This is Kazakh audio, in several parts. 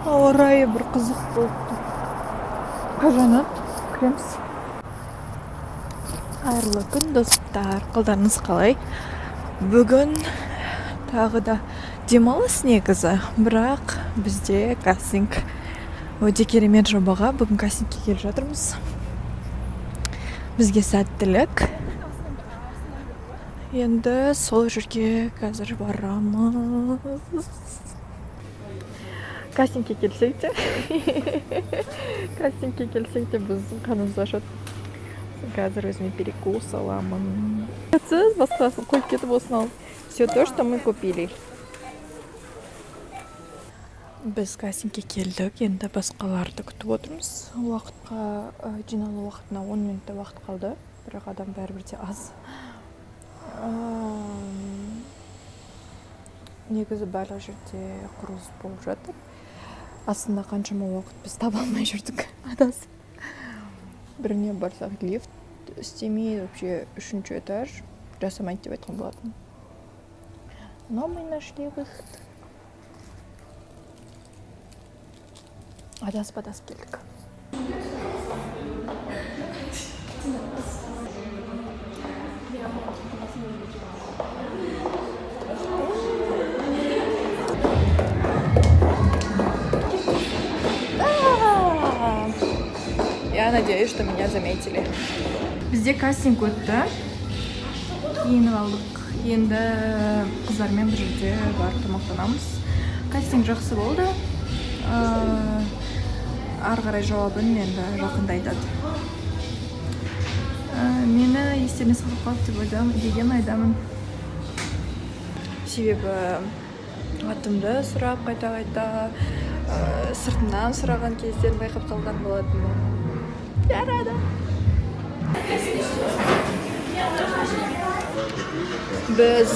Ауа райы бір қызық болып тұр. Қажанат кіреміз. Қайырлы күн достар, қалдарыңыз қалай? Бүгін тағы да демалыс негізі, бірақ бізде кастинг өте керемет жобаға. Бүгін кастингке келіп жатырмыз. Бізге сәттілік. Енді сол жерге қазір барамыз. Кастингке келсек те біздің қанымыз ашады. Қазір өзіме перекус аламын. Сіз басқасын қойып кетіп осыны алып. Все то, что мы купили. Біз кастингке келдік, енді басқаларды күтіп отырмыз. Уақытқа жиналу уақытына 10 минутта уақыт қалды, бірақ адам бәрібір де аз. Негізі барлық жерде құрылыс болып жатыр. Астында қаншама уақыт біз таба алмай жүрдік, адасып. Біріне барсақ лифт істемейді, вообще 3-ші этаж жасамайды деп айтқан болатын. Но мы нашли выход. Адасып келдік. Я надеюсь, что меня заметили. Бізде кастинг өтті. Киініп алдық. Енді қыздармен бір жерде барып тамақтанамыз. Кастинг жақсы болды. Ары қарай жауабын енді жақында айтады. Мені естеріне салып қалып деген айдамын. Себебі атымды сұрап қайта сыртынан сұраған кездерін байқап қалған болатын. Ярады. Біз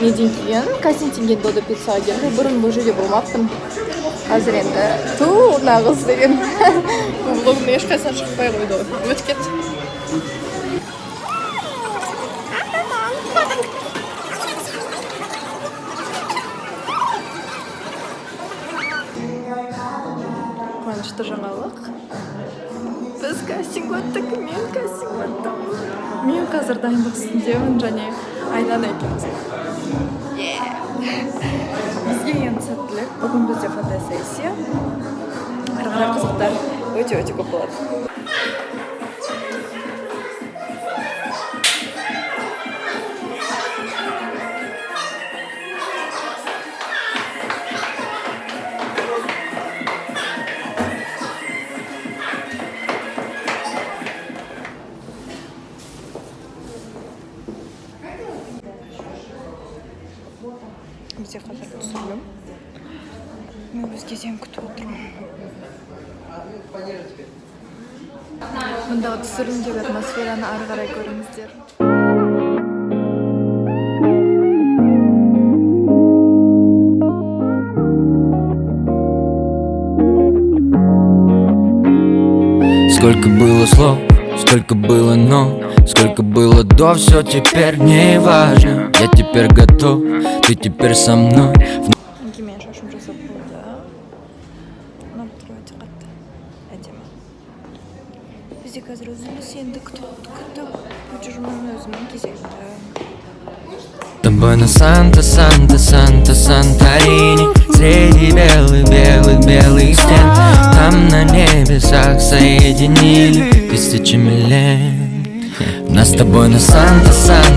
неден кейін кастингтен кейін Додо пиццаға келдік. Бұрын бұл жерде болмаппын. Қазір енді нағыз деген влогымда ешқайсынан шықпай қойды. Өтіп кетті. Қуанышты жаңалық. Біз кастинг өттік, мен кастинг өттім. Мен қазір дайындық үстіндемін және Айдан екенбіз. Бізге енді сәттілік. Бүгін бізде фотосессия. Ары қарай қызықтар өте көп болады. Бізде қазір түсірілім. Мен өз кезем күтіп отырмын. Мұндағы түсірілімдегі атмосфераны ары қарай көріңіздер. Сколько было слов, сколько было но, сколько было до, все теперь не важно. Я теперь готов, ты теперь со мной. Мен шашым жасап болды. Ұнап тұр өте қатты. Әдемі. Бізде қазір өзіміз енді күтіп жүрмін өзімнің кезекті. Тобой на Санторини, среди белых стен. Там на небесах соединили тысячами лет. Нас с тобой на Санторини,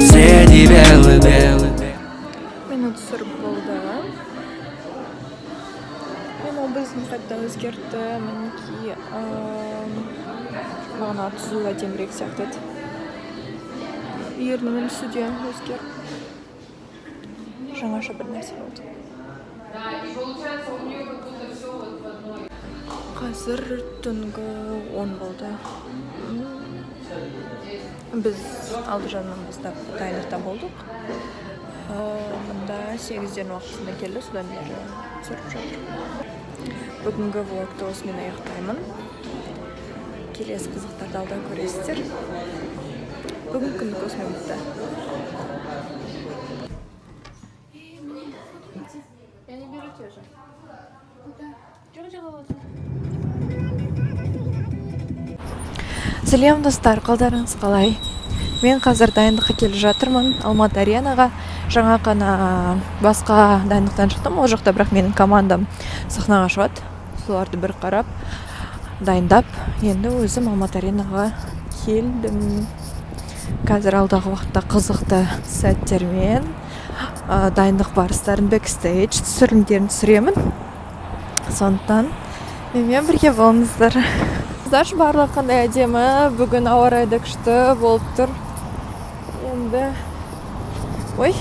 среди белых. Мен түсіріп болды. Мен образым қайта өзгерді. Мінеки маған түзу әдемірек сияқты еді. Ернімнің түсі де өзгерді. Жаңаша бір нәрсе болды. Қазір түнгі 10 болды. Біз Алдыжаннан бастап дайындықта болдық. Мұнда 8-ден уақытында келді, содан бері түсіріп жатыр. Бүгінгі влогты осымен аяқтаймын. Келесі қызықтарды алда көресіздер. Бүгін күндік осымен бітті. Сәлем достар, қалдарыңыз қалай? Мен қазір дайындыққа келе жатырмын Алматы аренаға. Жаңа ғана басқа дайындықтан шықтым. Ол жақта бірақ менің командам сахнаға шығады. Соларды бір қарап, дайындап, енді өзім Алматы аренаға келдім. Қазір алдағы уақытта қызықты сәттермен дайындық барыстарын бэкстейдж түсірілімдерін түсіремін. Сондықтан менімен бірге болыңыздар. Барлығы қандай әдемі, бүгін ауа райы да күшті болып тұр. Енді ой.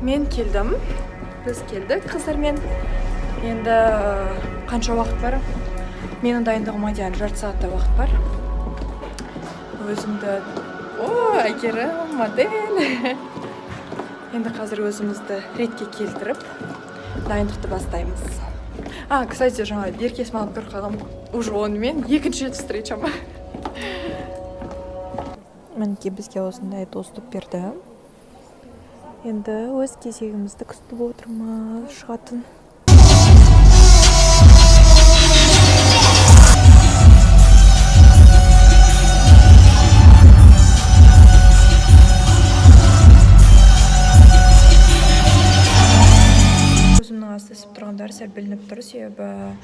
Мен келдім. Біз келдік қыздармен. Енді қанша уақыт бар? Менің дайындығыма дейін жарты сағатта уақыт бар. Өзімді әйгерім, модель. Енді қазір өзімізді ретке келтіріп, дайындықты бастаймыз. Кстати, жаңа Еркес маған бір қалам уже онымен екінші встречам. Мінекей бізге осындай доступ берді. Енді өз кезегімізді күтіп отырмыз шығатын. Естіп тұрғандар сәл білініп тұр, себебі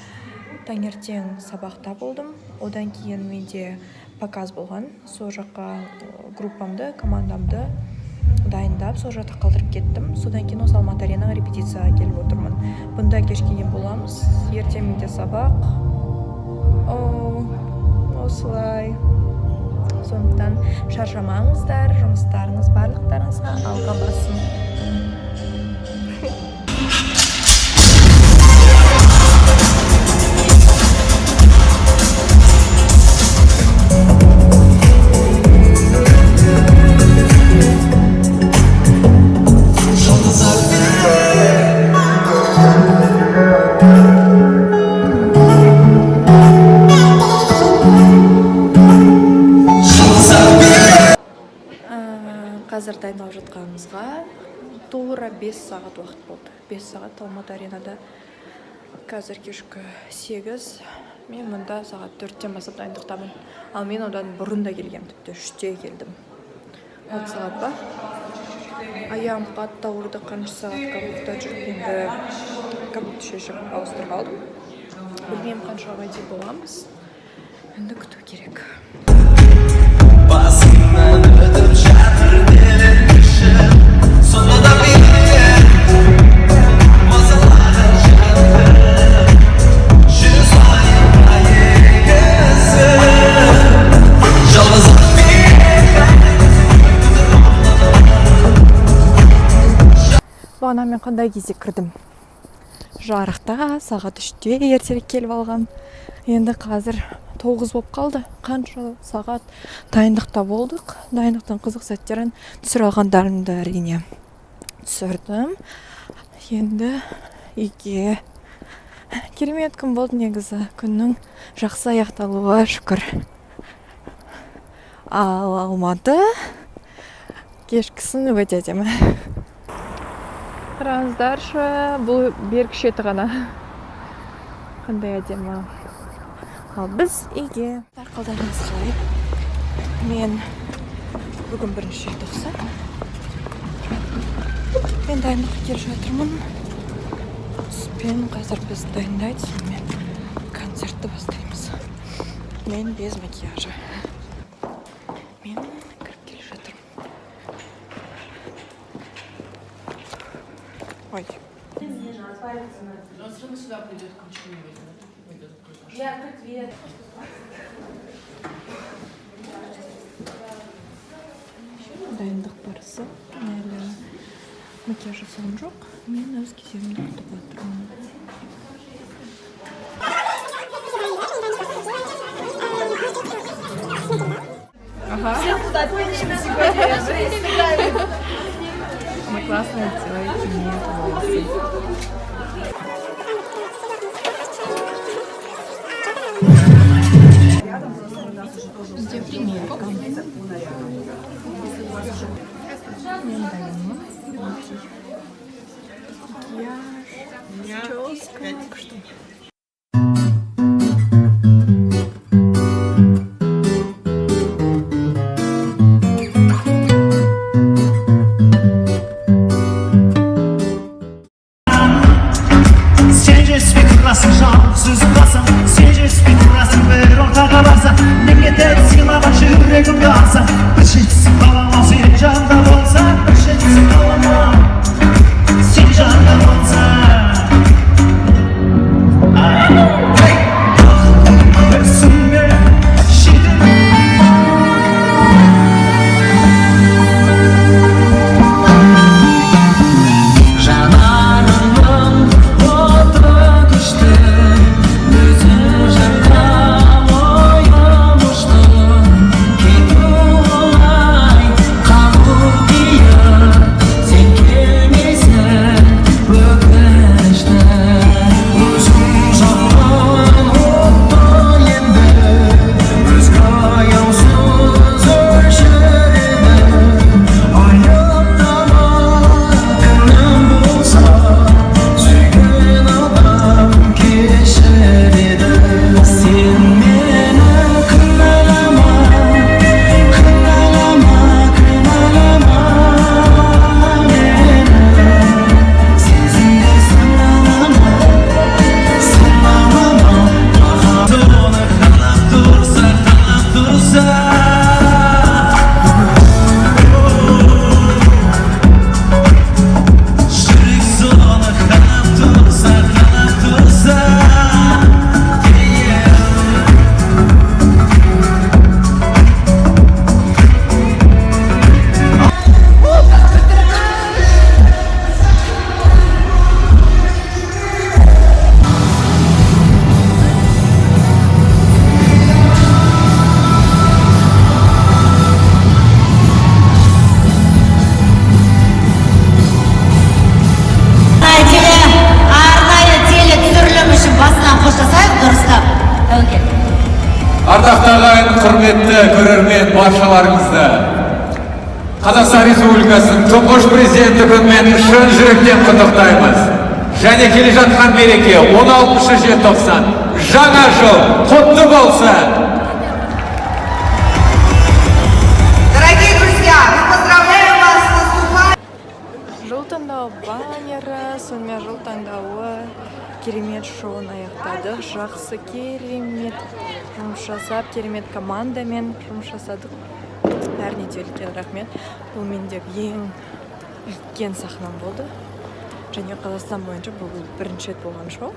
таңертең сабақта болдым. Одан кейін менде показ болған. Сол жаққа группамды, командамды дайындап, сол жақта қалдырып кеттім. Содан кейін осы Алматы аренаға репетицияға келіп отырмын. Бұнда кешке дейін боламыз. Ертең менде сабақ. Осылай. Сондықтан шаршамаңыздар, жұмыстарыңыз барлықтарыңызға алға бассын. Қазір дайындалып жатқанымызға тура 5 сағат уақыт болды. 5 сағат Алматы аренада. Қазір кешкі 8. Мен мұнда сағат 4-тен басып дайындықтамын. Ал мен одан бұрын да келгем, тіпті 3-те келдім. 6 сағат ба? Аяғым қатты ауырды, қанша сағатқа ұйықтап жүріп, енді капут шешіп ауыстырып алдым. Білмеймін қаншаға дейін боламыз. Енді күту керек. Бағана мен қандай кезде кірдім? Жарықта, сағат 3-те ертерек келіп алған. Енді қазір 9 болып қалды. Қанша сағат дайындықта болдық. Дайындықтың қызық сәттерін түсір алғандарымды әрине түсірдім. Енді үйге керемет күн болды негізі. Күннің жақсы аяқталуға шүкір. Ал Алматы кешкісін өте әдемі. Қараңыздаршы, бұл бергі шеті ғана. Қандай әдемі. Ал біз үйге. Қалдарыңыз қалай? Мен бүгін бірінші рет ұқсат. Мен дайындыққа келе жатырмын. Түспен қазір біз дайындайды, сонымен концертті бастаймыз. Мен без макияжа. Мен кіріп келе жатырмын. Ой. Дайындық барысы. Әлі макияж жасауым жоқ. Мен өз кезегімді күтіп отырмын. Всем куда отметишься сегодня. Мы классно делаете мне волосы. Где примерка? мен дайынмын. Макияж, прическа, что? Сөзім басам, сен жетіспей тұрасың, бір ортаға барсам, мен кетеді сыйлама жүрегімді алсам, бір жетісің балама, сен жанымда болса, бір жетісің балама, сен жанымда болса. Өзіңе жетіп Ардақтаған құрметті көрермен баршаларыңызды Қазақстан Республикасының тұңғыш президенті күнімен шын жүректен құттықтаймыз. Және келе жатқан мереке 16 желтоқсан жаңа жыл құтты болсын. Дорогие друзья, мы поздравляем вас с наступающим. Жыл таңдауы баннері, сонымен жыл таңдауы керемет шоуын аяқтадық. Жақсы керемет жұмыс жасап, керемет командамен жұмыс жасадық. Бәріне де үлкен рахмет. Бұл мендегі ең үлкен сахнам болды. Және Қазақстан бойынша бұл бірінші рет болған шоу.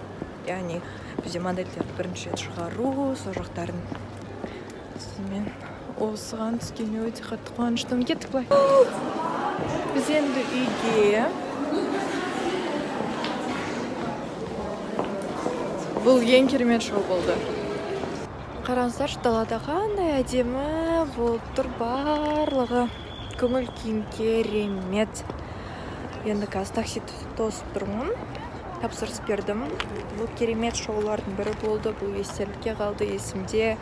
Яғни бізде модельдерді бірінші рет шығару, сол жақтарын. Сонымен осыған түскеніме өте қатты қуаныштымын. Кеттік былай. Біз енді үйге. Бұл ең керемет шоу болды. Қараңыздаршы, далада қандай әдемі болып тұр, барлығы көңіл күйім керемет. Енді қазір такси тосып тұрмын, тапсырыс бердім. Бұл керемет шоулардың бірі болды, бұл естелікке қалды есімде.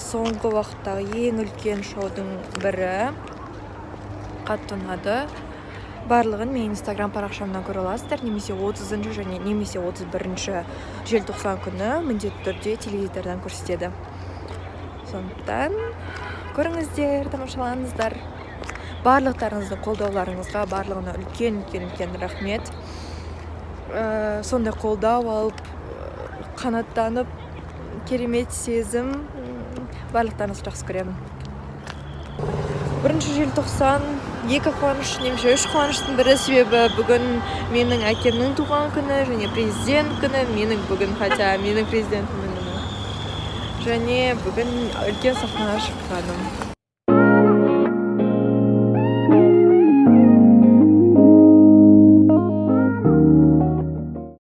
Соңғы уақыттағы ең үлкен шоудың бірі қатты ұнады. Барлығын мен Instagram парақшамнан көре аласыздар, немесе 30-шы және немесе 31-ші желтоқсан күні міндетті түрде телевизордан көрсетеді. Сондықтан көріңіздер, тамашалаңыздар. Барлықтарыңыздың қолдауларыңызға барлығына үлкен рахмет. Сондай қолдау алып, қанаттанып, керемет сезім. Барлықтарыңызды жақсы көремін. 1-ші желтоқсан 2 қуаныш, немесе 3 қуаныштың бірі, себебі бүгін менің әкемнің туған күні және президент күні. Менің бүгін, хотя менің президентімнің күні. Және бүгін үлкен сахнаға шыққаным.